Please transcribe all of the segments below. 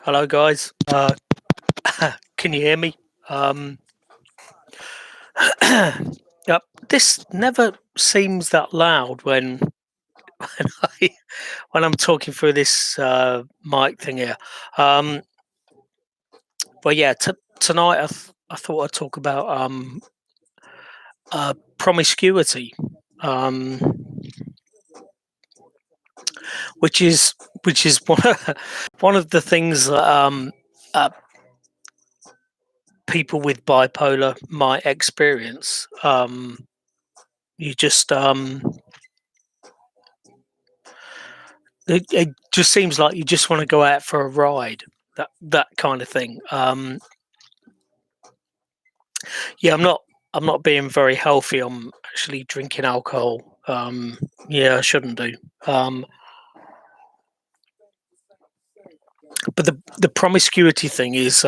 Hello, guys. Can you hear me? Um, yep. This never seems that loud when I when I'm talking through this mic thing here. Um, but yeah, tonight I thought I'd talk about promiscuity, um, which is which is one of the things that uh, people with bipolar might experience. You just it just seems like you just want to go out for a ride, that kind of thing. Yeah, I'm not being very healthy. I'm actually drinking alcohol. Yeah, I shouldn't do. Um, but the promiscuity thing is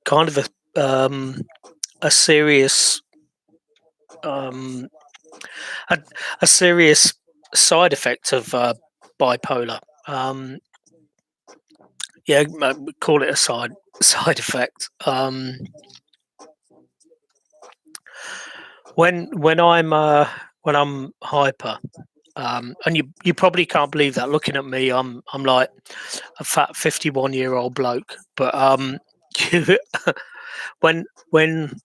kind of a serious um, a, a serious side effect of bipolar. Um, yeah, we call it a side effect. When I'm hyper, and you probably can't believe that looking at me, I'm like a fat 51-year-old bloke. But when when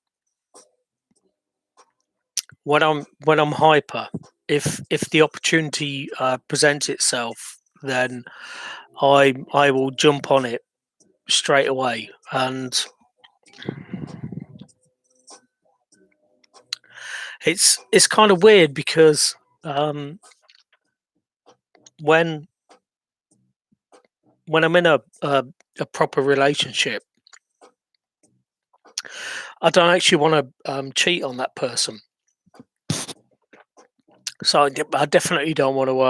when I'm hyper, if the opportunity presents itself, then I will jump on it straight away. And it's kind of weird because when when I'm in a proper relationship, I don't actually want to cheat on that person. So I definitely don't want to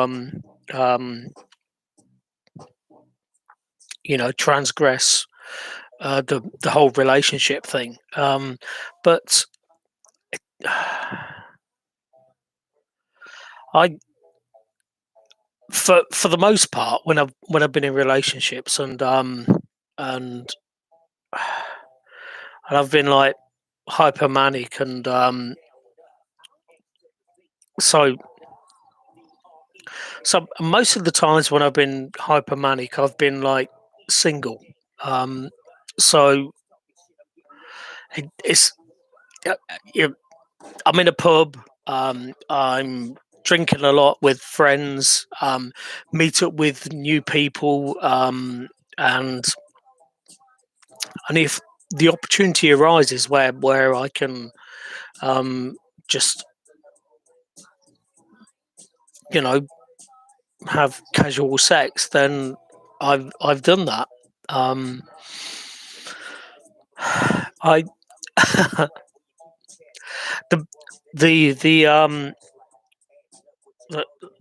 um, transgress the whole relationship thing. But I for the most part, when I've been in relationships and and I've been like hypermanic, and so most of the times when I've been hypermanic, I've been like single. Um, so it's uh, you I'm in a pub. I'm drinking a lot with friends. Meet up with new people, and if the opportunity arises where I can um, just you know have casual sex, then I've done that. Um, I the the the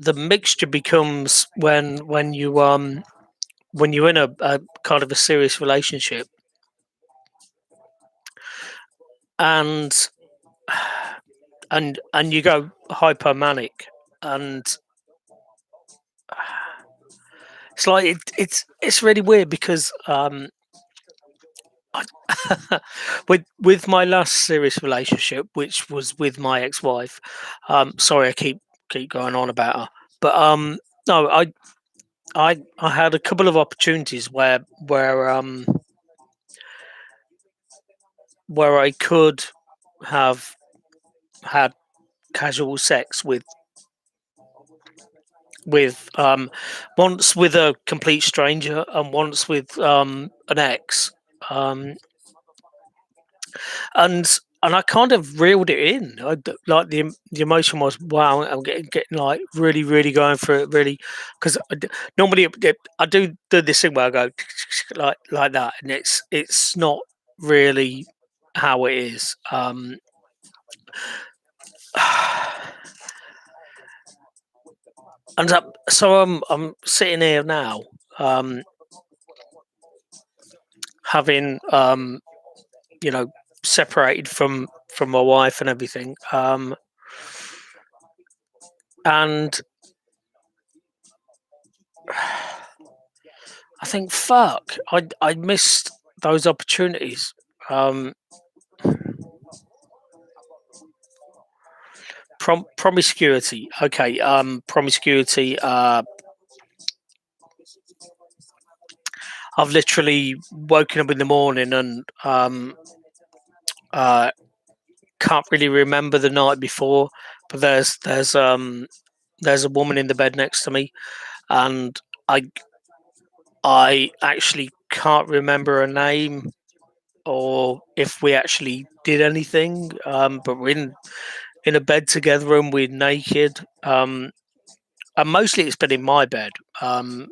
the mixture becomes when you're in a kind of a serious relationship, and and you go hypermanic, and it's like it's really weird because with my last serious relationship, which was with my ex-wife. Sorry, I keep going on about her, but no, I had a couple of opportunities where I could have had casual sex with once with a complete stranger and once with an ex, um, and I kind of reeled it in. Like the emotion was, wow, I'm getting like really going for it, really, because normally I do this thing where I go like that, and it's not really how it is. And so I'm sitting here now, um, having you know separated from my wife and everything, and I think, fuck, I missed those opportunities. Um, promiscuity. Okay. Promiscuity. I've literally woken up in the morning and uh, can't really remember the night before, but there's a woman in the bed next to me, and I I actually can't remember her name or if we actually did anything. But we're in a bed together and we're naked. And mostly it's been in my bed.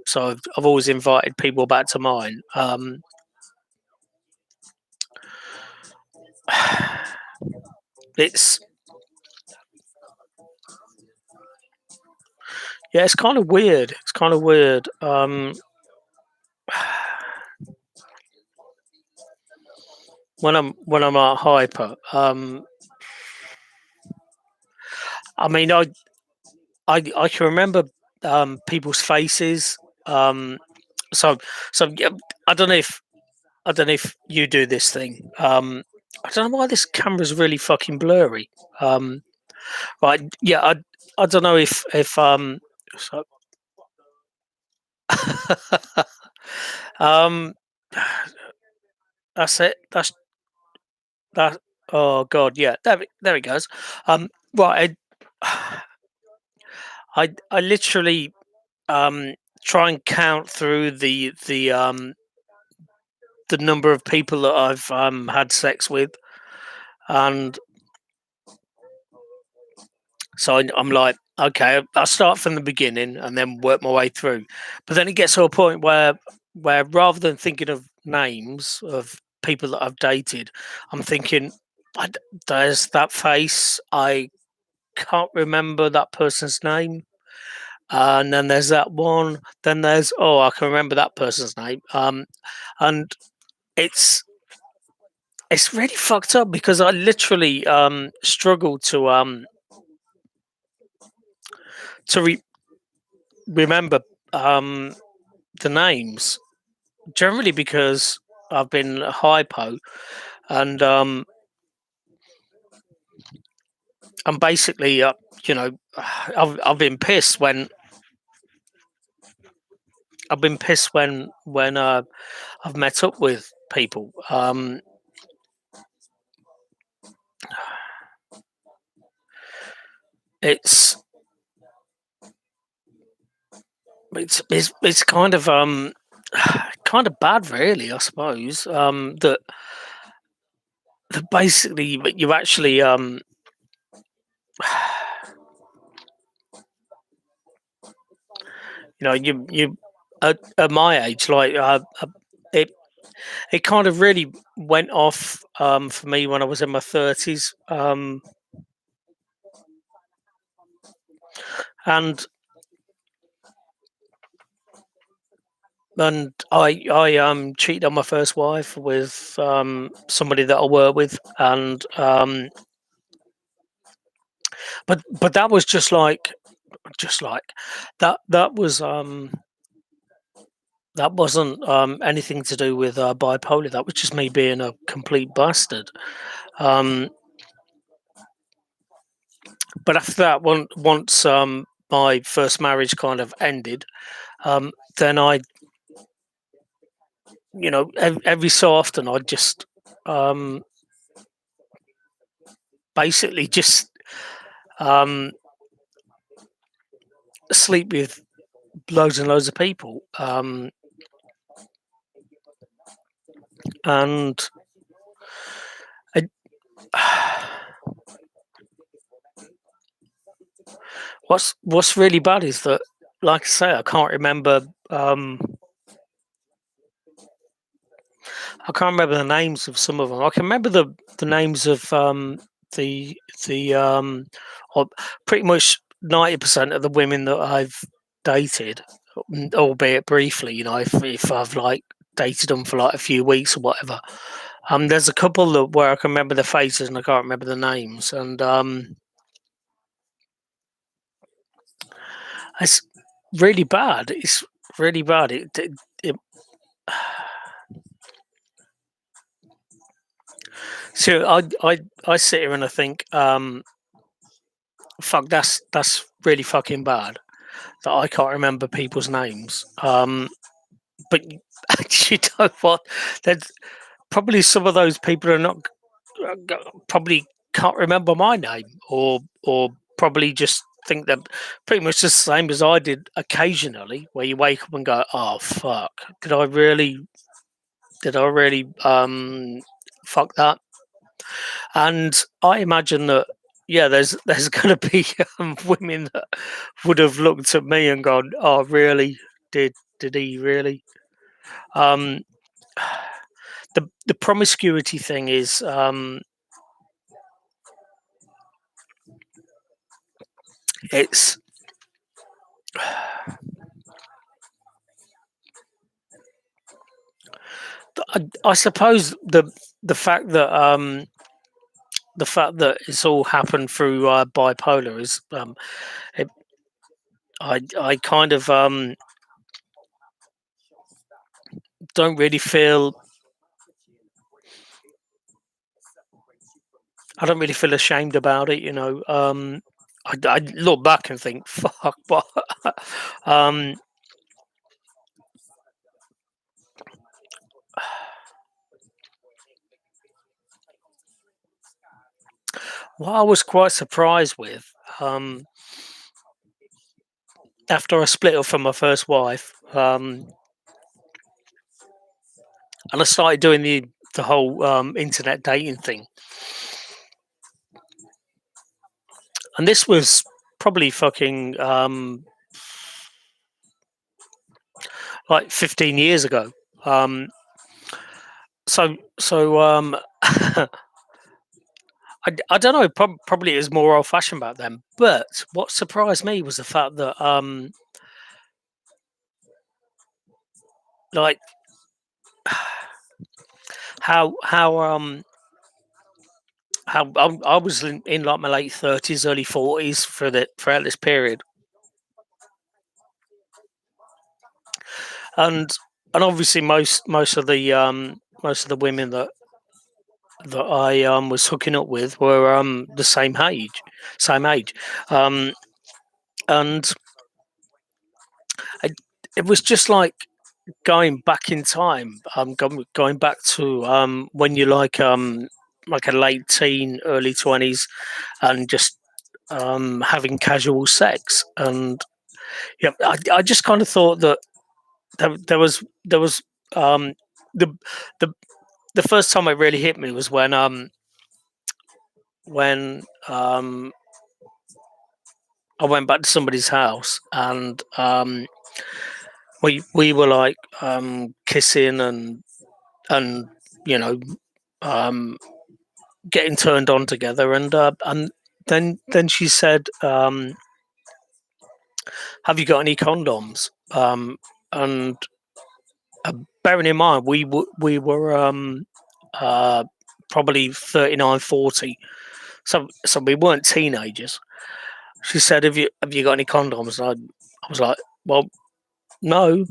So I've always invited people back to mine. It's Yeah, it's kind of weird. It's kind of weird. When I'm at hyper, I mean, I can remember people's faces. Um, so so yeah, I don't know if I don't know if you do this thing. I don't know why this camera's really fucking blurry. Um, right, yeah, I don't know if so, um, that's it. That. Oh god, yeah. There it goes. Right, I literally um try and count through the number of people that I've had sex with, and so I'm like, okay, I'll start from the beginning and then work my way through. But then it gets to a point where rather than thinking of names of people that I've dated, I'm thinking, there's that face. I can't remember that person's name. And then there's that one. Then there's, oh, I can remember that person's name. And it's it's really fucked up because I literally struggle to remember um the names, generally because I've been hypo, and I'm basically you know I've been pissed when I've met up with people. It's it's kind of kind of bad, really, I suppose. That basically you actually you at my age, like it it kind of really went off for me when I was in my 30s, and I cheated on my first wife with somebody that I work with, and but that was just like that wasn't anything to do with bipolar. That was just me being a complete bastard. Um, but after that, once my first marriage kind of ended, then I, every so often I'd just um, basically just um, sleep with loads and loads of people. And I, what's really bad is that, like I say, I can't remember. I can't remember the names of some of them. I can remember the names of the the or pretty much 90% of the women that I've dated, albeit briefly. If I've like dated them for like a few weeks or whatever. There's a couple where I can remember the faces and I can't remember the names, and it's really bad. It's really bad. So I sit here and I think, fuck, that's really fucking bad that I can't remember people's names. But you know what? There's probably some of those people are not probably can't remember my name, or probably just think they're pretty much the same as I did occasionally, where you wake up and go, "Oh fuck, did I really fuck that?" And I imagine that, yeah, there's going to be women that would have looked at me and gone, "Oh, really? Did he really?" Um, the promiscuity thing is, it's I suppose the fact that it's all happened through bipolar is, it, I kind of don't really feel I don't really feel ashamed about it, you know. I look back and think, fuck, but um, what I was quite surprised with, after I split up from my first wife, and I started doing the whole internet dating thing, and this was probably fucking like 15 years ago. Um, so I don't know. Probably it was more old fashioned back then. But what surprised me was the fact that like how how I was in like my late 30s, early 40s throughout this period, and obviously most of the women that I was hooking up with were the same age, um, and I, it was just like going back in time, going back to when you're like a late teen, early 20s, and just having casual sex, and yeah, I just kind of thought that there was um, the the the first time it really hit me was when I went back to somebody's house, and we were like kissing and you know um, getting turned on together, and then she said, "Have you got any condoms?" And uh, bearing in mind we were uh, probably 39, 40, so we weren't teenagers. She said, have you got any condoms?" And I was like, "Well, no."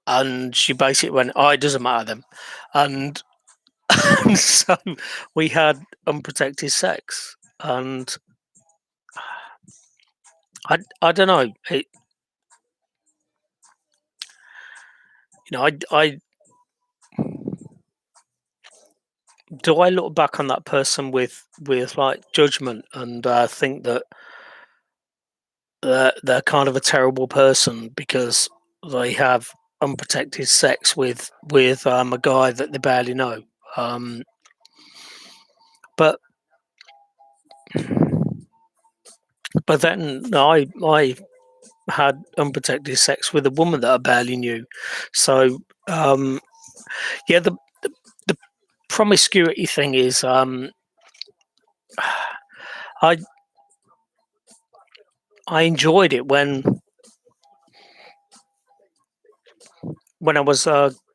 And she basically went, "Oh, it doesn't matter then," and, and so we had unprotected sex, and I don't know. You know, I do I look back on that person with like judgment and think that they're kind of a terrible person because they have unprotected sex with a guy that they barely know. Um, but but then I had unprotected sex with a woman that I barely knew. So yeah, the promiscuity thing is, I I enjoyed it when I was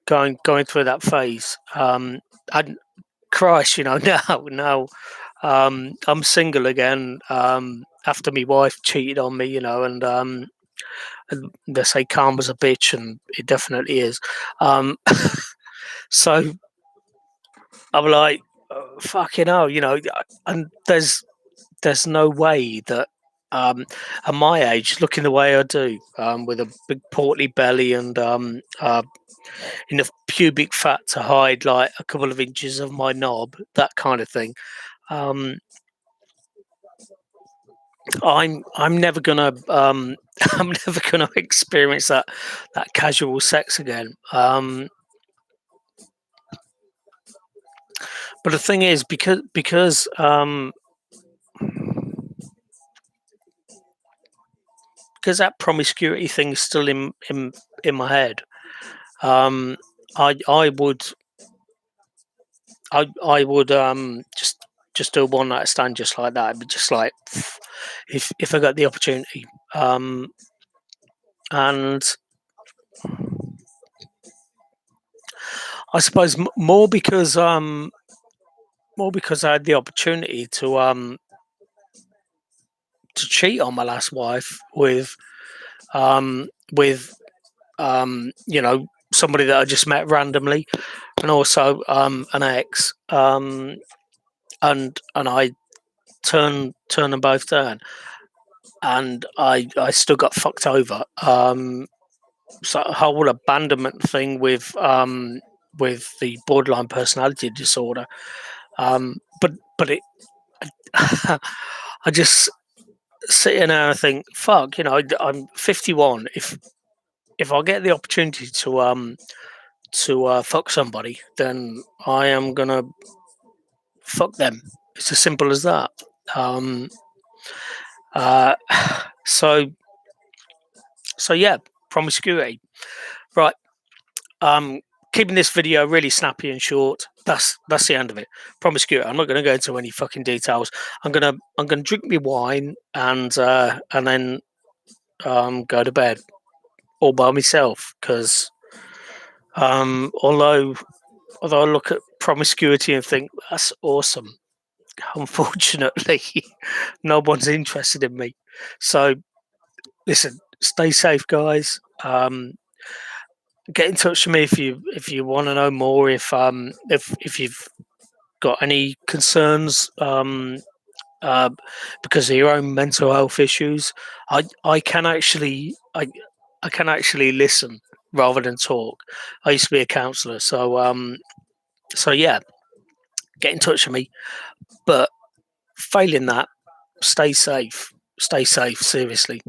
going through that phase. And Christ, you know, now I'm single again, after my wife cheated on me, you know, and And they say karma's a bitch, and it definitely is. Um, so I'm like, fucking hell, and there's no way that at my age, looking the way I do, with a big portly belly and enough pubic fat to hide like a couple of inches of my knob, that kind of thing. Um, I'm never gonna I'm never gonna experience that casual sex again. But the thing is, because that promiscuity thing is still in my head. Um, I would just do a one night stand just like that. I'd be just like, if I got the opportunity. And I suppose more because I had the opportunity to cheat on my last wife with somebody that I just met randomly, and also an ex, and I turn them both down, and I still got fucked over. So a whole abandonment thing with the borderline personality disorder. But it, I just sit in there and think, fuck, I'm 51. If I get the opportunity to fuck somebody, then I am gonna fuck them. It's as simple as that. Um, uh, so so yeah, promiscuity. Right. Um, Keeping this video really snappy and short. That's the end of it. Promiscuity. I'm not going to go into any fucking details. I'm gonna drink my wine and then go to bed all by myself because although I look at promiscuity and think that's awesome, unfortunately, no one's interested in me. So listen, stay safe, guys. Get in touch with me if you want to know more. If you've got any concerns uh, because of your own mental health issues, I can actually I can actually listen rather than talk. I used to be a counsellor, so yeah, get in touch with me. But failing that, stay safe. Stay safe, seriously.